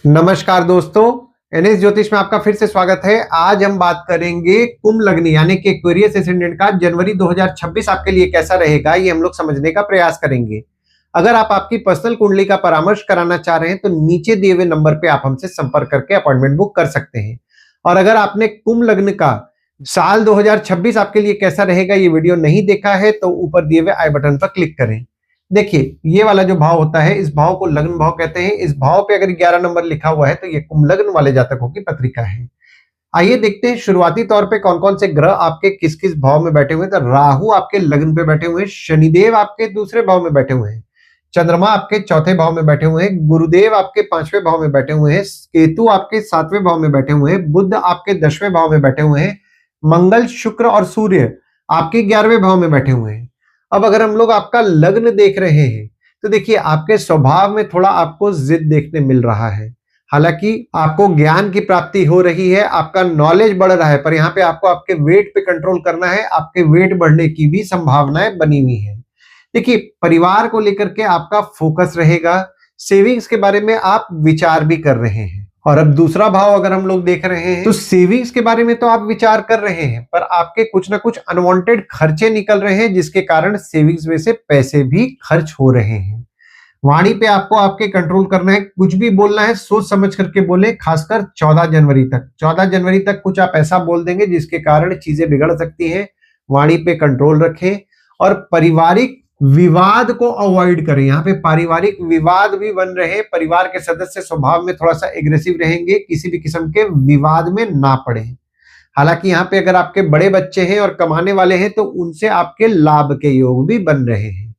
नमस्कार दोस्तों, एनएस ज्योतिष में आपका फिर से स्वागत है। आज हम बात करेंगे कुंभ लग्न यानी कि एक्वेरियस एसेंडेंट का जनवरी 2026 आपके लिए कैसा रहेगा, ये हम लोग समझने का प्रयास करेंगे। अगर आप आपकी पर्सनल कुंडली का परामर्श कराना चाह रहे हैं तो नीचे दिए हुए नंबर पे आप हमसे संपर्क करके अपॉइंटमेंट बुक कर सकते हैं। और अगर आपने कुंभ लग्न का साल 2026 आपके लिए कैसा रहेगा ये वीडियो नहीं देखा है तो ऊपर दिए हुए आई बटन पर क्लिक करें। देखिए, ये वाला जो भाव होता है इस भाव को लग्न भाव कहते हैं। इस भाव पे अगर 11 नंबर लिखा हुआ है तो ये कुंभ लग्न वाले जातकों की पत्रिका है। आइए देखते हैं शुरुआती तौर पे कौन कौन से ग्रह आपके किस किस भाव में बैठे हुए हैं। तो राहु आपके लग्न पे बैठे हुए हैं, शनिदेव आपके दूसरे भाव में बैठे हुए हैं, चंद्रमा आपके चौथे भाव में बैठे हुए हैं, गुरुदेव आपके पांचवें भाव में बैठे हुए हैं, केतु आपके सातवें भाव में बैठे हुए हैं, बुध आपके 10वें भाव में बैठे हुए हैं, मंगल शुक्र और सूर्य आपके 11वें भाव में बैठे हुए हैं। अब अगर हम लोग आपका लग्न देख रहे हैं तो देखिए, आपके स्वभाव में थोड़ा आपको जिद देखने मिल रहा है। हालांकि आपको ज्ञान की प्राप्ति हो रही है, आपका नॉलेज बढ़ रहा है, पर यहाँ पे आपको आपके वेट पे कंट्रोल करना है। आपके वेट बढ़ने की भी संभावनाएं बनी हुई है। देखिए, परिवार को लेकर के आपका फोकस रहेगा। सेविंग्स के बारे में आप विचार भी कर रहे हैं। और अब दूसरा भाव अगर हम लोग देख रहे हैं तो सेविंग्स के बारे में तो आप विचार कर रहे हैं, पर आपके कुछ ना कुछ अनवांटेड खर्चे निकल रहे हैं जिसके कारण सेविंग्स में से पैसे भी खर्च हो रहे हैं। वाणी पे आपको आपके कंट्रोल करना है, कुछ भी बोलना है सोच समझ करके बोले, खासकर 14 जनवरी तक। 14 जनवरी तक कुछ आप ऐसा बोल देंगे जिसके कारण चीजें बिगड़ सकती हैं। वाणी पे कंट्रोल रखें और पारिवारिक विवाद को अवॉइड करें। यहाँ पे पारिवारिक विवाद भी बन रहे, परिवार के सदस्य स्वभाव में थोड़ा सा एग्रेसिव रहेंगे, किसी भी किस्म के विवाद में ना पड़े। हालांकि यहाँ पे अगर आपके बड़े बच्चे हैं और कमाने वाले हैं तो उनसे आपके लाभ के योग भी बन रहे हैं।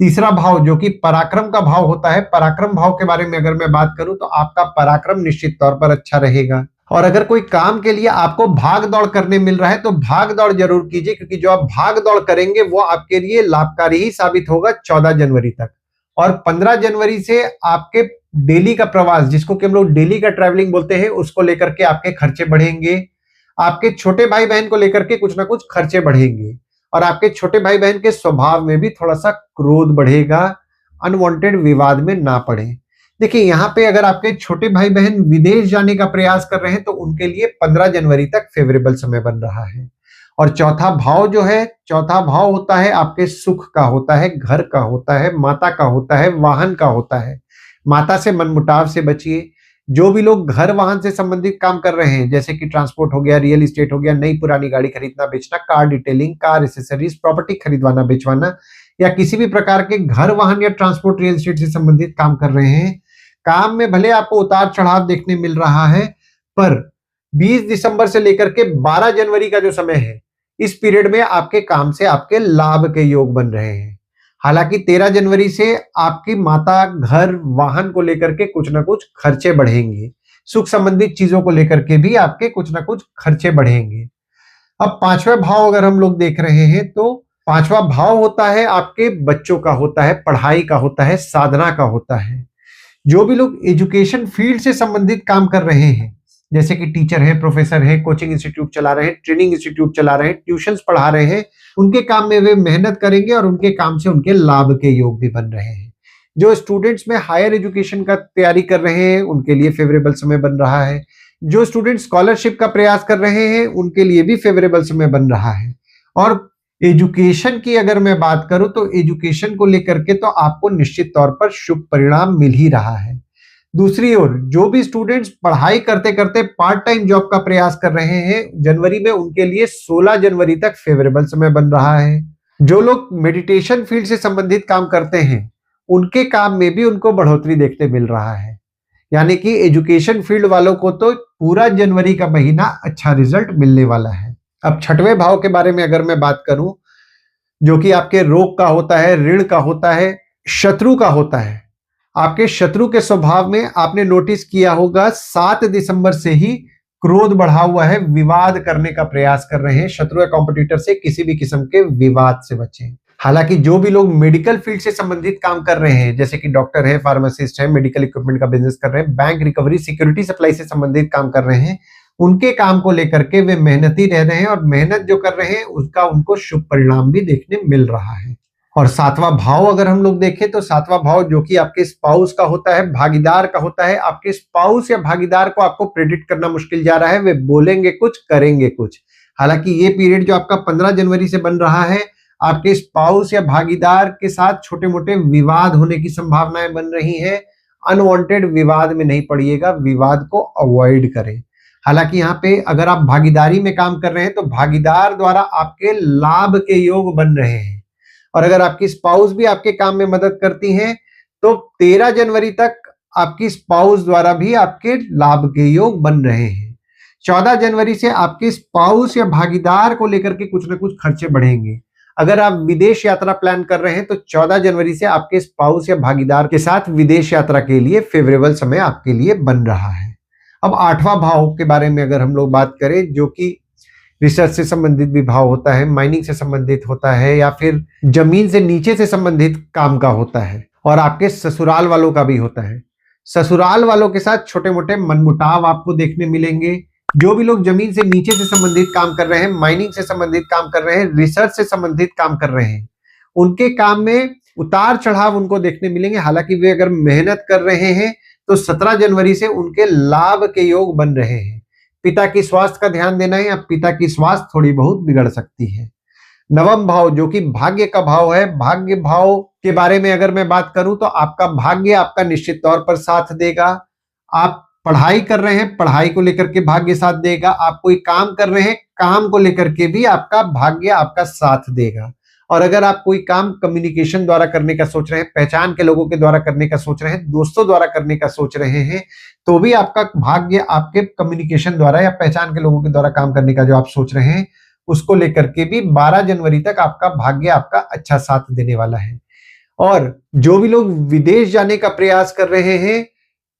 तीसरा भाव जो कि पराक्रम का भाव होता है, पराक्रम भाव के बारे में अगर मैं बात करूं तो आपका पराक्रम निश्चित तौर पर अच्छा रहेगा। और अगर कोई काम के लिए आपको भाग दौड़ करने मिल रहा है तो भाग दौड़ जरूर कीजिए, क्योंकि जो आप भाग दौड़ करेंगे वो आपके लिए लाभकारी ही साबित होगा 14 जनवरी तक। और 15 जनवरी से आपके डेली का प्रवास, जिसको कि हम लोग डेली का ट्रैवलिंग बोलते हैं, उसको लेकर के आपके खर्चे बढ़ेंगे। आपके छोटे भाई बहन को लेकर के कुछ ना कुछ खर्चे बढ़ेंगे और आपके छोटे भाई बहन के स्वभाव में भी थोड़ा सा क्रोध बढ़ेगा। अनवांटेड विवाद में ना पड़े। देखिए, यहाँ पे अगर आपके छोटे भाई बहन विदेश जाने का प्रयास कर रहे हैं तो उनके लिए 15 जनवरी तक फेवरेबल समय बन रहा है। और चौथा भाव जो है, चौथा भाव होता है आपके सुख का, होता है घर का, होता है माता का, होता है वाहन का, होता है। माता से मनमुटाव से बचिए। जो भी लोग घर वाहन से संबंधित काम कर रहे हैं, जैसे कि ट्रांसपोर्ट हो गया, रियल एस्टेट हो गया, नई पुरानी गाड़ी खरीदना बेचना, car detailing, car accessories, property खरीदवाना बेचवाना, या किसी भी प्रकार के घर वाहन या ट्रांसपोर्ट रियल एस्टेट से संबंधित काम कर रहे हैं, काम में भले आपको उतार चढ़ाव देखने मिल रहा है, पर 20 दिसंबर से लेकर के 12 जनवरी का जो समय है, इस पीरियड में आपके काम से आपके लाभ के योग बन रहे हैं। हालांकि 13 जनवरी से आपकी माता, घर, वाहन को लेकर के कुछ ना कुछ खर्चे बढ़ेंगे। सुख संबंधित चीजों को लेकर के भी आपके कुछ ना कुछ खर्चे बढ़ेंगे। अब पांचवा भाव अगर हम लोग देख रहे हैं तो पांचवा भाव होता है आपके बच्चों का, होता है पढ़ाई का, होता है साधना का, होता है। जो भी लोग एजुकेशन फील्ड से संबंधित काम कर रहे हैं, जैसे कि टीचर हैं, प्रोफेसर हैं, कोचिंग इंस्टीट्यूट चला रहे हैं, ट्रेनिंग इंस्टीट्यूट चला रहे हैं, ट्यूशंस पढ़ा रहे हैं, उनके काम में वे मेहनत करेंगे और उनके काम से उनके लाभ के योग भी बन रहे हैं। जो स्टूडेंट्स में हायर एजुकेशन का तैयारी कर रहे हैं उनके लिए फेवरेबल समय बन रहा है। जो स्टूडेंट स्कॉलरशिप का प्रयास कर रहे हैं उनके लिए भी फेवरेबल समय बन रहा है। और एजुकेशन की अगर मैं बात करूं तो एजुकेशन को लेकर के तो आपको निश्चित तौर पर शुभ परिणाम मिल ही रहा है। दूसरी ओर जो भी स्टूडेंट्स पढ़ाई करते करते पार्ट टाइम जॉब का प्रयास कर रहे हैं जनवरी में, उनके लिए 16 जनवरी तक फेवरेबल समय बन रहा है। जो लोग मेडिटेशन फील्ड से संबंधित काम करते हैं उनके काम में भी उनको बढ़ोतरी देखने मिल रहा है। यानी कि एजुकेशन फील्ड वालों को तो पूरा जनवरी का महीना अच्छा रिजल्ट मिलने वाला है। अब छठवें भाव के बारे में अगर मैं बात करूं, जो कि आपके रोग का होता है, ऋण का होता है, शत्रु का होता है। आपके शत्रु के स्वभाव में आपने नोटिस किया होगा 7 दिसंबर से ही क्रोध बढ़ा हुआ है, विवाद करने का प्रयास कर रहे हैं। शत्रु या कॉम्पिटिटर से किसी भी किस्म के विवाद से बचें। हालांकि जो भी लोग मेडिकल फील्ड से संबंधित काम कर रहे हैं, जैसे कि डॉक्टर है, फार्मासिस्ट है, मेडिकल इक्विपमेंट का बिजनेस कर रहे हैं, बैंक रिकवरी, सिक्योरिटी सप्लाई से संबंधित काम कर रहे हैं, उनके काम को लेकर के वे मेहनती रह रहे हैं और मेहनत जो कर रहे हैं उसका उनको शुभ परिणाम भी देखने मिल रहा है। और सातवां भाव अगर हम लोग देखें तो सातवां भाव जो कि आपके स्पाउस का होता है, भागीदार का होता है, आपके स्पाउस या भागीदार को आपको प्रेडिक्ट करना मुश्किल जा रहा है, वे बोलेंगे कुछ करेंगे कुछ। हालांकि ये पीरियड जो आपका 15 जनवरी से बन रहा है, आपके स्पाउस या भागीदार के साथ छोटे मोटे विवाद होने की संभावनाएं बन रही हैं। अनवांटेड विवाद में नहीं पड़िएगा, विवाद को अवॉइड करें। हालांकि यहाँ पे अगर आप भागीदारी में काम कर रहे हैं तो भागीदार द्वारा आपके लाभ के योग बन रहे हैं, और अगर आपकी स्पाउस भी आपके काम में मदद करती हैं तो 13 जनवरी तक आपकी स्पाउस द्वारा भी आपके लाभ के योग बन रहे हैं। 14 जनवरी से आपके स्पाउस या भागीदार को लेकर के कुछ ना कुछ खर्चे बढ़ेंगे। अगर आप विदेश यात्रा प्लान कर रहे हैं तो 14 जनवरी से आपके स्पाउस या भागीदार के साथ विदेश यात्रा के लिए फेवरेबल समय आपके लिए बन रहा है। अब 8वां भाव के बारे में अगर हम लोग बात करें, जो कि रिसर्च से संबंधित भी भाव होता है, माइनिंग से संबंधित होता है, या फिर जमीन से नीचे से संबंधित काम का होता है, और आपके ससुराल वालों का भी होता है। ससुराल वालों के साथ छोटे मोटे मनमुटाव आपको देखने मिलेंगे। जो भी लोग जमीन से नीचे से संबंधित काम कर रहे हैं, माइनिंग से संबंधित काम कर रहे हैं, रिसर्च से संबंधित काम कर रहे हैं, उनके काम में उतार चढ़ाव उनको देखने मिलेंगे। हालांकि वे अगर मेहनत कर रहे हैं तो 17 जनवरी से उनके लाभ के योग बन रहे हैं। पिता की स्वास्थ्य का ध्यान देना है, या पिता की स्वास्थ्य थोड़ी बहुत बिगड़ सकती है। 9वां भाव जो कि भाग्य का भाव है, भाग्य भाव के बारे में अगर मैं बात करूं तो आपका भाग्य आपका निश्चित तौर पर साथ देगा। आप पढ़ाई कर रहे हैं, पढ़ाई को लेकर के भाग्य साथ देगा। आप कोई काम कर रहे हैं, काम को लेकर के भी आपका भाग्य आपका साथ देगा। और अगर आप कोई काम कम्युनिकेशन द्वारा करने का सोच रहे हैं, पहचान के लोगों के द्वारा करने का सोच रहे हैं, दोस्तों द्वारा करने का सोच रहे हैं, तो भी आपका भाग्य आपके कम्युनिकेशन द्वारा या पहचान के लोगों के द्वारा काम करने का जो आप सोच रहे हैं, उसको लेकर के भी 12 जनवरी तक आपका भाग्य आपका अच्छा साथ देने वाला है। और जो भी लोग विदेश जाने का प्रयास कर रहे हैं,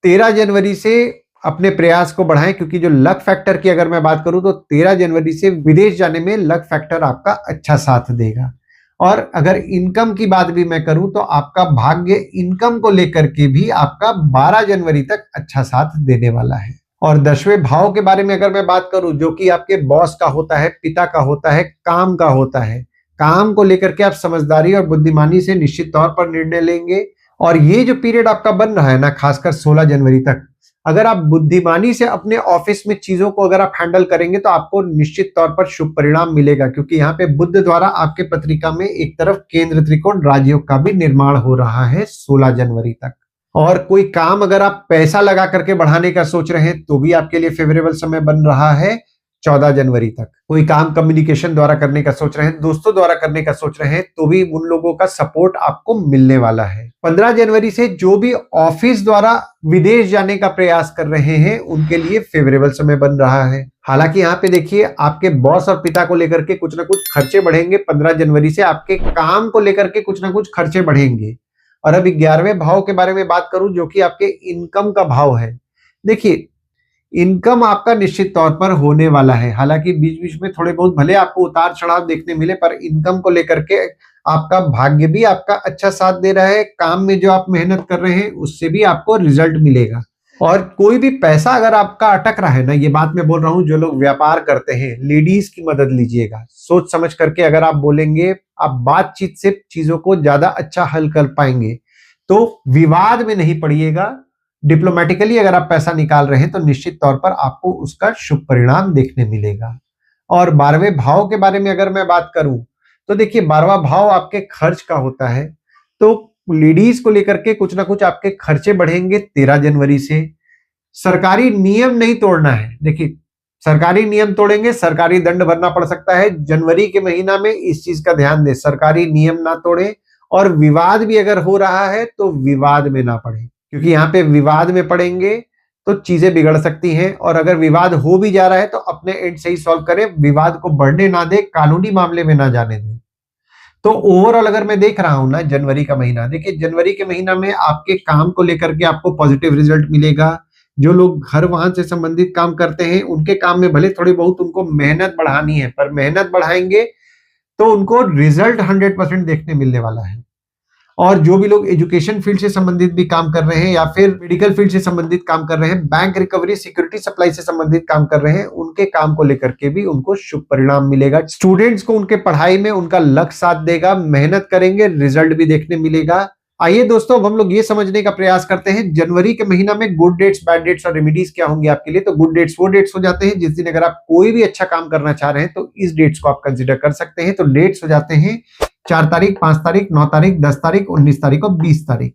13 जनवरी से अपने प्रयास को बढ़ाएं, क्योंकि जो लक फैक्टर की अगर मैं बात करूं तो 13 जनवरी से विदेश जाने में लक फैक्टर आपका अच्छा साथ देगा। और अगर इनकम की बात भी मैं करूं तो आपका भाग्य इनकम को लेकर के भी आपका 12 जनवरी तक अच्छा साथ देने वाला है। और 10वें भाव के बारे में अगर मैं बात करूं, जो कि आपके बॉस का होता है, पिता का होता है, काम का होता है, काम को लेकर के आप समझदारी और बुद्धिमानी से निश्चित तौर पर निर्णय लेंगे। और ये जो पीरियड आपका बन रहा है ना, खासकर 16 जनवरी तक, अगर आप बुद्धिमानी से अपने ऑफिस में चीजों को अगर आप हैंडल करेंगे तो आपको निश्चित तौर पर शुभ परिणाम मिलेगा, क्योंकि यहाँ पे बुध द्वारा आपके पत्रिका में एक तरफ केंद्र त्रिकोण राजयोग का भी निर्माण हो रहा है 16 जनवरी तक। और कोई काम अगर आप पैसा लगा करके बढ़ाने का सोच रहे हैं तो भी आपके लिए फेवरेबल समय बन रहा है 14 जनवरी तक। कोई काम कम्युनिकेशन द्वारा करने का सोच रहे हैं, दोस्तों द्वारा करने का सोच रहे हैं, तो भी उन लोगों का सपोर्ट आपको मिलने वाला है। 15 जनवरी से जो भी ऑफिस द्वारा विदेश जाने का प्रयास कर रहे हैं, उनके लिए फेवरेबल समय बन रहा है। हालांकि यहाँ पे देखिए, आपके बॉस और पिता को लेकर के कुछ ना कुछ खर्चे बढ़ेंगे। 15 जनवरी से आपके काम को लेकर के कुछ ना कुछ खर्चे बढ़ेंगे। और अब 11वें भाव के बारे में बात करूं, जो कि आपके इनकम का भाव है। देखिए, इनकम आपका निश्चित तौर पर होने वाला है। हालांकि बीच बीच में थोड़े बहुत भले आपको उतार चढ़ाव देखने मिले, पर इनकम को लेकर के आपका भाग्य भी आपका अच्छा साथ दे रहा है। काम में जो आप मेहनत कर रहे हैं उससे भी आपको रिजल्ट मिलेगा। और कोई भी पैसा अगर आपका अटक रहा है ना, ये बात मैं बोल रहा हूं जो लोग व्यापार करते हैं, लेडीज की मदद लीजिएगा। सोच समझ करके अगर आप बोलेंगे, आप बातचीत से चीजों को ज्यादा अच्छा हल कर पाएंगे। तो विवाद में नहीं पड़िएगा। डिप्लोमेटिकली अगर आप पैसा निकाल रहे हैं तो निश्चित तौर पर आपको उसका शुभ परिणाम देखने मिलेगा। और 12वें भाव के बारे में अगर मैं बात करूं तो देखिए, 12वां भाव आपके खर्च का होता है। तो लेडीज को लेकर के कुछ ना कुछ आपके खर्चे बढ़ेंगे 13 जनवरी से। सरकारी नियम नहीं तोड़ना है। देखिए, सरकारी नियम तोड़ेंगे, सरकारी दंड भरना पड़ सकता है। जनवरी के महीना में इस चीज का ध्यान दें, सरकारी नियम ना तोड़े। और विवाद भी अगर हो रहा है तो विवाद में ना पड़े, क्योंकि यहाँ पे विवाद में पड़ेंगे तो चीजें बिगड़ सकती हैं। और अगर विवाद हो भी जा रहा है तो अपने एंड से ही सॉल्व करें, विवाद को बढ़ने ना दे, कानूनी मामले में ना जाने दें। तो ओवरऑल अगर मैं देख रहा हूं ना, जनवरी का महीना, देखिए जनवरी के महीना में आपके काम को लेकर के आपको पॉजिटिव रिजल्ट मिलेगा। जो लोग घर वाहन से संबंधित काम करते हैं, उनके काम में भले थोड़ी बहुत उनको मेहनत बढ़ानी है, पर मेहनत बढ़ाएंगे तो उनको रिजल्ट 100% देखने मिलने वाला है। और जो भी लोग एजुकेशन फील्ड से संबंधित भी काम कर रहे हैं या फिर मेडिकल फील्ड से संबंधित काम कर रहे हैं, बैंक रिकवरी, सिक्योरिटी सप्लाई से संबंधित काम कर रहे हैं, उनके काम को लेकर के भी उनको शुभ परिणाम मिलेगा। स्टूडेंट्स को उनके पढ़ाई में उनका लक साथ देगा, मेहनत करेंगे, रिजल्ट भी देखने मिलेगा। आइए दोस्तों, अब हम लोग ये समझने का प्रयास करते हैं जनवरी के महीना में गुड डेट्स, बैड डेट्स और रेमेडीज क्या होंगे आपके लिए। तो गुड डेट्स वो डेट्स हो जाते हैं जिस दिन अगर आप कोई भी अच्छा काम करना चाह रहे हैं तो इस डेट्स को आप कंसिडर कर सकते हैं। तो डेट्स हो जाते हैं 4 तारीख, 5 तारीख, 9 तारीख, 10 तारीख, 19 तारीख और 20 तारीख।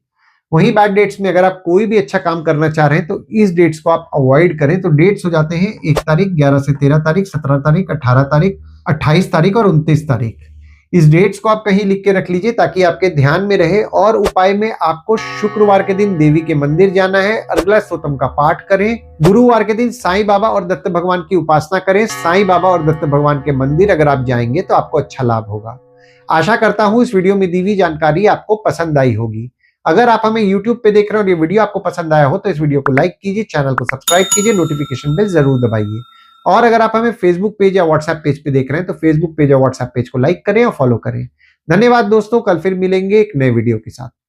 वहीं बैड डेट्स में अगर आप कोई भी अच्छा काम करना चाह रहे हैं तो इस डेट्स को आप अवॉइड करें। तो डेट्स हो जाते हैं 1 तारीख, 11 से 13 तारीख, 17 तारीख, 18 तारीख, 28 तारीख और 29 तारीख। इस डेट्स को आप कहीं लिख के रख लीजिए ताकि आपके ध्यान में रहे। और उपाय में आपको शुक्रवार के दिन देवी के मंदिर जाना है, अर्गला स्तोत्रम का पाठ करें। गुरुवार के दिन साईं बाबा और दत्त भगवान की उपासना करें। साईं बाबा और दत्त भगवान के मंदिर अगर आप जाएंगे तो आपको अच्छा लाभ होगा। आशा करता हूं इस वीडियो में दी हुई जानकारी आपको पसंद आई होगी। अगर आप हमें YouTube पे देख रहे हो और ये वीडियो आपको पसंद आया हो तो इस वीडियो को लाइक कीजिए, चैनल को सब्सक्राइब कीजिए, नोटिफिकेशन बेल जरूर दबाइए। और अगर आप हमें फेसबुक पेज या व्हाट्सएप पेज पे देख रहे हैं तो फेसबुक पेज या व्हाट्सएप पेज को लाइक करें और फॉलो करें। धन्यवाद दोस्तों, कल फिर मिलेंगे एक नए वीडियो के साथ।